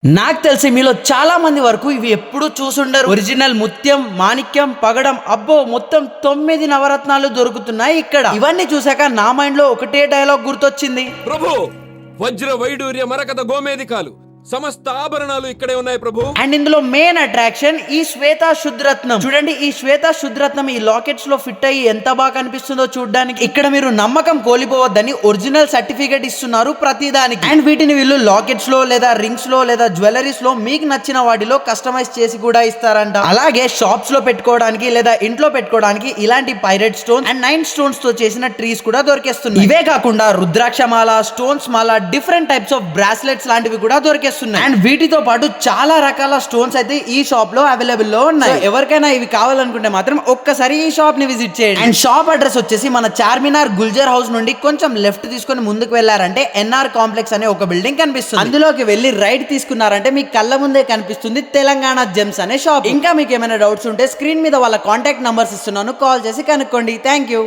నాకు తెలిసి మీలో చాలా మంది వరకు ఇవి ఎప్పుడు చూసుండరు. ఒరిజినల్ ముత్యం, మాణిక్యం, పగడం, అబ్బో మొత్తం 9 నవరత్నాలు దొరుకుతున్నాయి ఇక్కడ. ఇవన్నీ చూసాక నా మైండ్ లో ఒకటే డైలాగ్ గుర్తొచ్చింది. ప్రభు, వజ్ర వైడూర్య మరకత గోమేధికాలు సమస్త ఆభరణాలు ఇక్కడే ఉన్నాయి ప్రభు. అండ్ ఇందులో మెయిన్ అట్రాక్షన్ ఈ శ్వేత శుద్ధరత్నం. చూడండి, ఈ శ్వేత శుద్ధరత్నం ఈ లాకెట్స్ లో ఫిట్ అయ్యి ఎంత బాగా కనిపిస్తుందో చూడడానికి. ఇక్కడ మీరు నమ్మకం కోల్పోవద్దని ఒరిజినల్ సర్టిఫికేట్ ఇస్తున్నారు ప్రతిదానికి. అండ్ వీటిని వీళ్ళు లాకెట్స్ లో లేదా రింగ్స్ లో లేదా జ్యువెలరీస్ లో మీకు నచ్చిన వాటిలో కస్టమైజ్ చేసి కూడా ఇస్తారంట. అలాగే షాప్స్ లో పెట్టుకోవడానికి లేదా ఇంట్లో పెట్టుకోవడానికి ఇలాంటి పైరెట్ స్టోన్ అండ్ 9 స్టోన్స్ తో చేసిన ట్రీస్ కూడా దొరికేస్తున్నాయి. ఇవే కాకుండా రుద్రాక్ష మాల, స్టోన్స్ మాల, డిఫరెంట్ టైప్స్ ఆఫ్ బ్రాస్లెట్స్ లాంటివి కూడా దొరికేస్తున్నాయి. అండ్ వీటితో పాటు చాలా రకాల స్టోన్స్ అయితే ఈ షాప్ లో అవైలబుల్ లో ఉన్నాయి. ఎవరికైనా ఇవి కావాలనుకుంటే మాత్రం ఒక్కసారి ఈ షాప్ ని విజిట్ చేయండి. అండ్ షాప్ అడ్రస్ వచ్చేసి మన చార్మినార్ గుల్జర్ హౌస్ నుండి కొంచెం లెఫ్ట్ తీసుకొని ముందుకు వెళ్లారంటే ఎన్ఆర్ కాంప్లెక్స్ అనే ఒక బిల్డింగ్ కనిపిస్తుంది. అందులోకి వెళ్లి రైట్ తీసుకున్నారంటే మీ కళ్ళ ముందే కనిపిస్తుంది తెలంగాణ జెమ్స్ అనే షాప్. ఇంకా మీకు ఏమైనా డౌట్స్ ఉంటే స్క్రీన్ మీద వాళ్ళ కాంటాక్ట్ నంబర్స్ ఇస్తున్నాను, కాల్ చేసి కనుక్కోండి. Thank you.